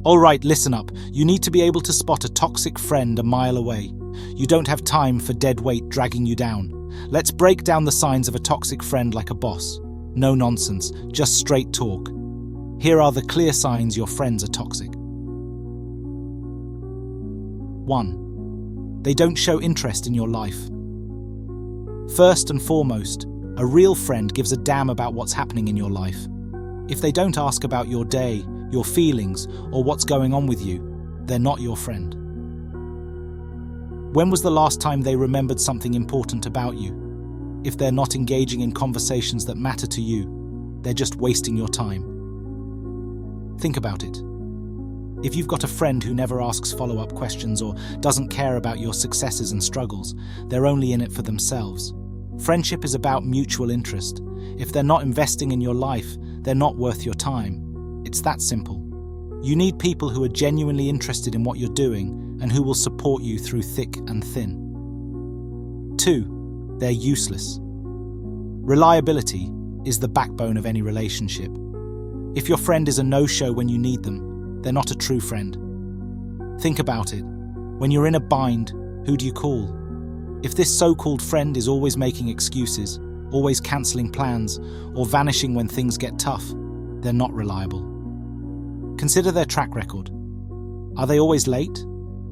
Alright, listen up. You need to be able to spot a toxic friend a mile away. You don't have time for dead weight dragging you down. Let's break down the signs of a toxic friend like a boss. No nonsense, just straight talk. Here are the clear signs your friends are toxic. 1. They don't show interest in your life. First and foremost, a real friend gives a damn about what's happening in your life. If they don't ask about your day, your feelings, or what's going on with you, they're not your friend. When was the last time they remembered something important about you? If they're not engaging in conversations that matter to you, they're just wasting your time. Think about it. If you've got a friend who never asks follow-up questions or doesn't care about your successes and struggles, they're only in it for themselves. Friendship is about mutual interest. If they're not investing in your life, they're not worth your time. It's that simple. You need people who are genuinely interested in what you're doing and who will support you through thick and thin. 2. They're useless. Reliability is the backbone of any relationship. If your friend is a no-show when you need them, they're not a true friend. Think about it. When you're in a bind, who do you call? If this so-called friend is always making excuses, always cancelling plans, or vanishing when things get tough, they're not reliable. Consider their track record. Are they always late?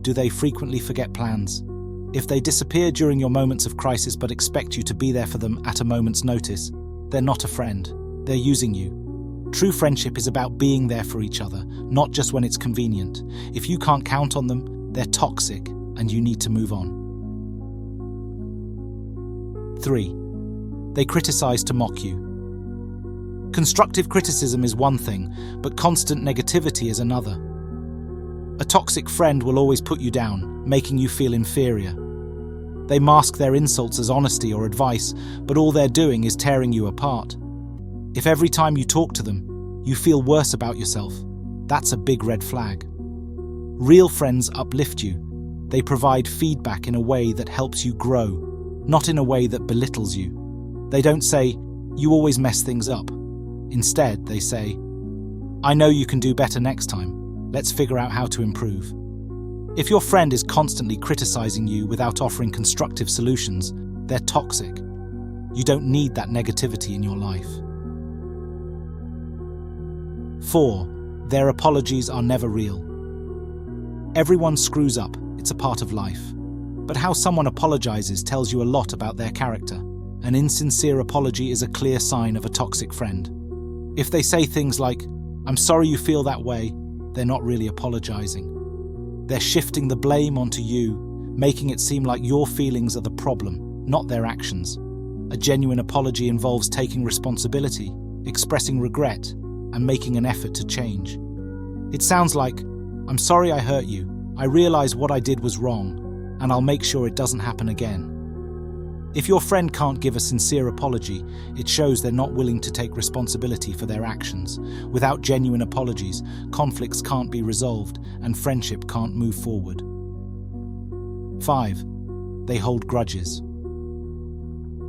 Do they frequently forget plans? If they disappear during your moments of crisis but expect you to be there for them at a moment's notice, they're not a friend. They're using you. True friendship is about being there for each other, not just when it's convenient. If you can't count on them, they're toxic and you need to move on. 3. They criticize to mock you. Constructive criticism is one thing, but constant negativity is another. A toxic friend will always put you down, making you feel inferior. They mask their insults as honesty or advice, but all they're doing is tearing you apart. If every time you talk to them, you feel worse about yourself, that's a big red flag. Real friends uplift you. They provide feedback in a way that helps you grow, not in a way that belittles you. They don't say, "You always mess things up." Instead, they say, "I know you can do better next time. Let's figure out how to improve." If your friend is constantly criticizing you without offering constructive solutions, they're toxic. You don't need that negativity in your life. 4. Their apologies are never real. Everyone screws up, it's a part of life. But how someone apologizes tells you a lot about their character. An insincere apology is a clear sign of a toxic friend. If they say things like, "I'm sorry you feel that way," they're not really apologizing. They're shifting the blame onto you, making it seem like your feelings are the problem, not their actions. A genuine apology involves taking responsibility, expressing regret, and making an effort to change. It sounds like, "I'm sorry I hurt you. I realize what I did was wrong, and I'll make sure it doesn't happen again." If your friend can't give a sincere apology, it shows they're not willing to take responsibility for their actions. Without genuine apologies, conflicts can't be resolved and friendship can't move forward. 5. They hold grudges.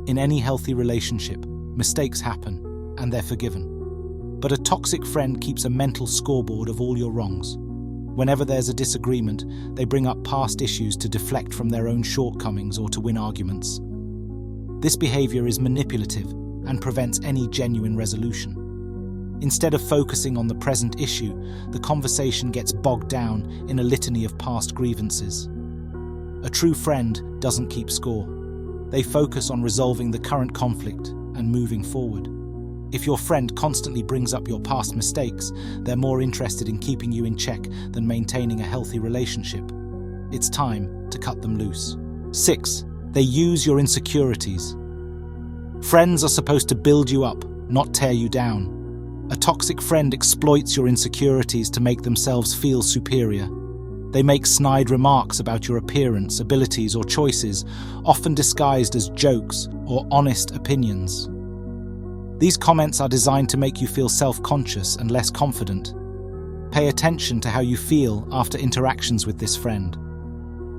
In any healthy relationship, mistakes happen and they're forgiven. But a toxic friend keeps a mental scoreboard of all your wrongs. Whenever there's a disagreement, they bring up past issues to deflect from their own shortcomings or to win arguments. This behavior is manipulative and prevents any genuine resolution. Instead of focusing on the present issue, the conversation gets bogged down in a litany of past grievances. A true friend doesn't keep score. They focus on resolving the current conflict and moving forward. If your friend constantly brings up your past mistakes, they're more interested in keeping you in check than maintaining a healthy relationship. It's time to cut them loose. 6. They use your insecurities. Friends are supposed to build you up, not tear you down. A toxic friend exploits your insecurities to make themselves feel superior. They make snide remarks about your appearance, abilities, or choices, often disguised as jokes or honest opinions. These comments are designed to make you feel self-conscious and less confident. Pay attention to how you feel after interactions with this friend.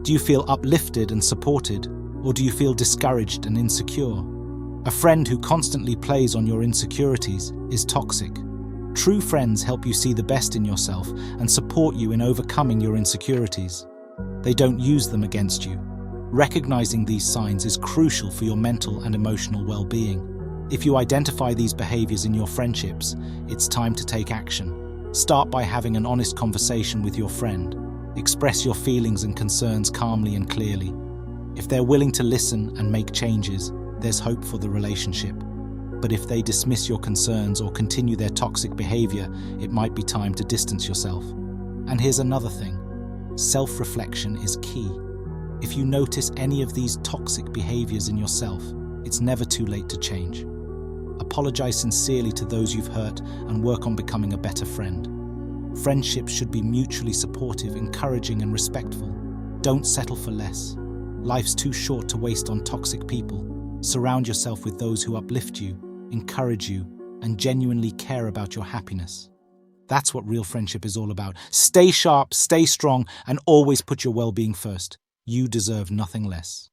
Do you feel uplifted and supported, or do you feel discouraged and insecure? A friend who constantly plays on your insecurities is toxic. True friends help you see the best in yourself and support you in overcoming your insecurities. They don't use them against you. Recognizing these signs is crucial for your mental and emotional well-being. If you identify these behaviors in your friendships, it's time to take action. Start by having an honest conversation with your friend. Express your feelings and concerns calmly and clearly. If they're willing to listen and make changes, there's hope for the relationship. But if they dismiss your concerns or continue their toxic behavior, it might be time to distance yourself. And here's another thing. Self-reflection is key. If you notice any of these toxic behaviors in yourself, it's never too late to change. Apologize sincerely to those you've hurt and work on becoming a better friend. Friendships should be mutually supportive, encouraging, and respectful. Don't settle for less. Life's too short to waste on toxic people. Surround yourself with those who uplift you, encourage you, and genuinely care about your happiness. That's what real friendship is all about. Stay sharp, stay strong, and always put your well-being first. You deserve nothing less.